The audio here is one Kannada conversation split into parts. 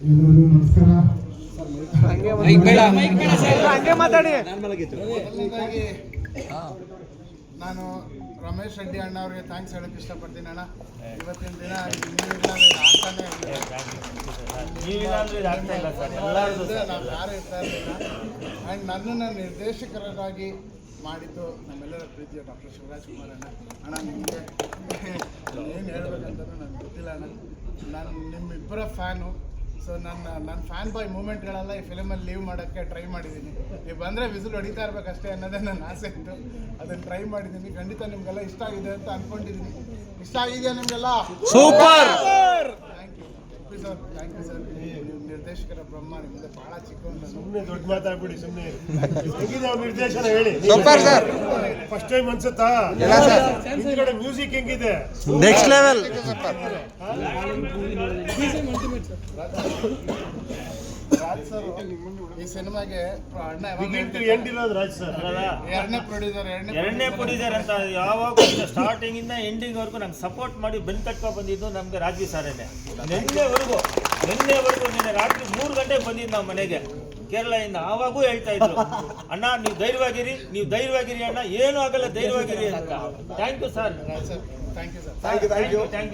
ಎಲ್ಲರಿಗೂ ನಮಸ್ಕಾರ. ನಾನು ರಮೇಶ್ ರೆಡ್ಡಿ ಅಣ್ಣ ಅವ್ರಿಗೆ ಥ್ಯಾಂಕ್ಸ್ ಹೇಳೋಕ್ಕೆ ಇಷ್ಟಪಡ್ತೀನಿ. ಅಣ್ಣ, ಇವತ್ತಿನ ದಿನ ನಾವು ಯಾರು ಇರ್ತಾ ಇರಲಿಲ್ಲ. ಆ್ಯಂಡ್ ನನ್ನನ್ನು ನಿರ್ದೇಶಕರಾಗಿ ಮಾಡಿದ್ದು ನಮ್ಮೆಲ್ಲರ ಪ್ರೀತಿಯ ಡಾಕ್ಟರ್ ಶಿವರಾಜ್ ಕುಮಾರ್ ಅಣ್ಣ. ಅಣ್ಣ, ನಿಮಗೆ ಏನು ಹೇಳ್ಬೇಕಂತಲೂ ನನಗೆ ಗೊತ್ತಿಲ್ಲ ಅಣ್ಣ. ನಾನು ನಿಮ್ಮಿಬ್ಬರ ಫ್ಯಾನು. ಸೊ ನನ್ನ ಫ್ಯಾನ್ ಬಾಯ್ ಮೂಮೆಂಟ್ಗಳೆಲ್ಲ ಈ ಫಿಲಮಲ್ಲಿ ಲೀವ್ ಮಾಡೋಕ್ಕೆ ಟ್ರೈ ಮಾಡಿದ್ದೀನಿ. ನೀವು ಬಂದರೆ ವಿಸಿಲ್ ಹೊಡಿತಾ ಇರಬೇಕಷ್ಟೇ ಅನ್ನೋದೇ ನನ್ನ ಆಸೆ ಇತ್ತು. ಅದನ್ನು ಟ್ರೈ ಮಾಡಿದ್ದೀನಿ. ಖಂಡಿತ ನಿಮಗೆಲ್ಲ ಇಷ್ಟ ಆಗಿದೆ ಅಂತ ಅಂದ್ಕೊಂಡಿದ್ದೀನಿ. ಇಷ್ಟ ಆಗಿದೆಯಾ ನಿಮಗೆಲ್ಲ? Super. Thank you sir. Thank you sir. ನಿರ್ದೇಶಕರ ಬ್ರಹ್ಮ, ನಿಮ್ಮದು ಭಾಳ ಚಿಕ್ಕವನ್ನ. ಸುಮ್ಮನೆ ದೊಡ್ಡ ಮಾತಾಡ್ಬಿಡಿ. ಸುಮ್ಮನೆ ಹೆಂಗಿದೆ ಅವ್ರ ನಿರ್ದೇಶನ ಹೇಳಿ. Super sir. ಫಸ್ಟ್ ಟೈಮ್ ಅನ್ಸುತ್ತಾ? ಹಿಂದ್ಗಡೆ ಮ್ಯೂಸಿಕ್ ಹೆಂಗಿದೆ? Next level. ರಾಜ್ ಸರ್ ಈ ಸಿನಿಮಾಗೆ ಅಣ್ಣ ಎಂಡ್ ಇರೋದು ರಾಜ್ ಸರ್ ಎರಡನೇ ಪ್ರೊಡ್ಯೂಸರ್ ಅಂತ ಯಾವಾಗ ಸ್ಟಾರ್ಟಿಂಗ್ ಇಂದ ಎಂಡಿಂಗ್ ವರೆಗೂ ನಂಗೆ ಸಪೋರ್ಟ್ ಮಾಡಿ ಬೆನ್ ಕಟ್ಕೊಂಡು ಬಂದಿದ್ದು ನಮ್ಗೆ ರಾಜ್ವಿ ಸಾರೇನೆ. ನಿನ್ನೆವರೆಗೂ ನಿನ್ನೆ ರಾತ್ರಿ 3 ಗಂಟೆಗೆ ಬಂದಿದ್ದು ನಾವು ಮನೆಗೆ ಕೇರಳದಿಂದ. ಆವಾಗೂ ಹೇಳ್ತಾ ಇದ್ರು, ಅಣ್ಣ ನೀವು ಧೈರ್ಯವಾಗಿರಿ ಅಣ್ಣ, ಏನೂ ಆಗಲ್ಲ, ಧೈರ್ಯವಾಗಿರಿ ಅಂತ. Thank you sir. Thank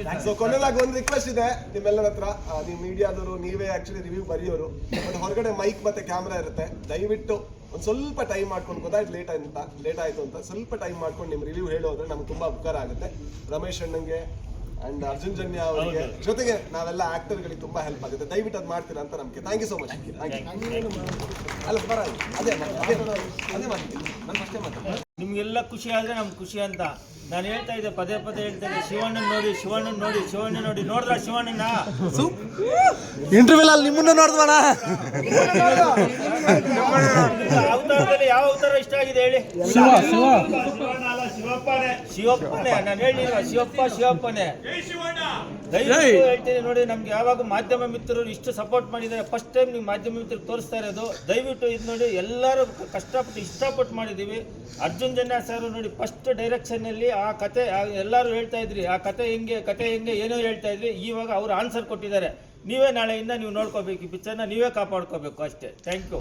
you. So ಕೊನೆಲಾಗಿ ಒಂದು ರಿಕ್ವೆಸ್ಟ್ ಇದೆ ನಿಮ್ಮೆಲ್ಲರ ಹತ್ರ. ನೀವು ಮೀಡಿಯಾದವರು, ನೀವೇ ಆಕ್ಚುಲಿ ರಿವ್ಯೂ ಬರೆಯೋರು, ಮತ್ತು ಹೊರಗಡೆ ಮೈಕ್ ಮತ್ತೆ ಕ್ಯಾಮ್ರಾ ಇರುತ್ತೆ. ದಯವಿಟ್ಟು ಒಂದು ಸ್ವಲ್ಪ ಟೈಮ್ ಮಾಡ್ಕೊಂಡು, ಗೊತ್ತಾಯ್ತು ಲೇಟ್ ಆಯಿತು ಅಂತ, ಸ್ವಲ್ಪ ಟೈಮ್ ಮಾಡ್ಕೊಂಡು ನಿಮ್ಮ ರಿವ್ಯೂ ಹೇಳೋದ್ರೆ ನಮ್ಗೆ ತುಂಬ ಉಪಕಾರ ಆಗುತ್ತೆ. ರಮೇಶ್ ಅಣ್ಣಂಗೆ ಅಂಡ್ ಅರ್ಜುನ್ ಜನ್ಯ ಅವರಿಗೆ ಜೊತೆಗೆ ನಾವೆಲ್ಲ ಆಕ್ಟರ್ಗಳಿಗೆ ತುಂಬ ಹೆಲ್ಪ್ ಆಗುತ್ತೆ. ದಯವಿಟ್ಟು ಅದು ಮಾಡ್ತೀರಾ ಅಂತ ನಮಗೆ. Thank you so much. ಅಲ್ಲ ಬರ ಅದೇ ಮಾಡ್ತೀನಿ ನಾನು ಫಸ್ಟೇ ಮಾತಾಡ್ತೀನಿ. ನಿಮ್ಗೆಲ್ಲ ಖುಷಿ ಆದರೆ ನಮ್ಗೆ ಖುಷಿ ಅಂತ ನಾನು ಹೇಳ್ತಾ ಇದ್ದೆ, ಪದೇ ಹೇಳ್ತಾ ಇದ್ದೆ. ಶಿವಣ್ಣನ ನೋಡಿ ನೋಡಿದ್ರ ಶಿವಣ್ಣನ ಇಂಟರ್ವ್ಯೂ ಅಲ್ಲಿ ನಿಮ್ಮನ್ನು ನೋಡಿದ್ವಣ. ಅವತಾರದಲ್ಲಿ ಯಾವ ಅವತಾರ ಇಷ್ಟ ಆಗಿದೆ ಹೇಳಿ? ಶಿವಪ್ಪನೇ. ನಾನು ಹೇಳಿಲ್ವ? ಶಿವಪ್ಪನೇ. ದಯವಿಟ್ಟು ಹೇಳ್ತೀನಿ ನೋಡಿ, ನಮ್ಗೆ ಯಾವಾಗ ಮಾಧ್ಯಮ ಮಿತ್ರರು ಇಷ್ಟು ಸಪೋರ್ಟ್ ಮಾಡಿದ್ದಾರೆ. ಫಸ್ಟ್ ಟೈಮ್ ನೀವು ಮಾಧ್ಯಮ ಮಿತ್ರರು ತೋರಿಸ್ತಾ ಇರೋದು. ದಯವಿಟ್ಟು ಇದು ನೋಡಿ, ಎಲ್ಲರೂ ಕಷ್ಟಪಟ್ಟು ಇಷ್ಟಪಟ್ಟು ಮಾಡಿದ್ದೀವಿ. ಅರ್ಜುನ್ ಜನ್ಯ ಸರ್ ನೋಡಿ, ಫಸ್ಟ್ ಡೈರೆಕ್ಷನ್ನಲ್ಲಿ ಆ ಕತೆ ಎಲ್ಲರೂ ಹೇಳ್ತಾ ಇದ್ರಿ, ಆ ಕತೆ ಹೆಂಗೆ ಏನೋ ಹೇಳ್ತಾ ಇದ್ರಿ. ಇವಾಗ ಅವ್ರು ಆನ್ಸರ್ ಕೊಟ್ಟಿದ್ದಾರೆ. ನೀವೇ ನಾಳೆಯಿಂದ ನೀವು ನೋಡ್ಕೋಬೇಕು, ಈ ಪಿಕ್ಚರ್ನ ನೀವೇ ಕಾಪಾಡ್ಕೋಬೇಕು ಅಷ್ಟೇ. Thank you.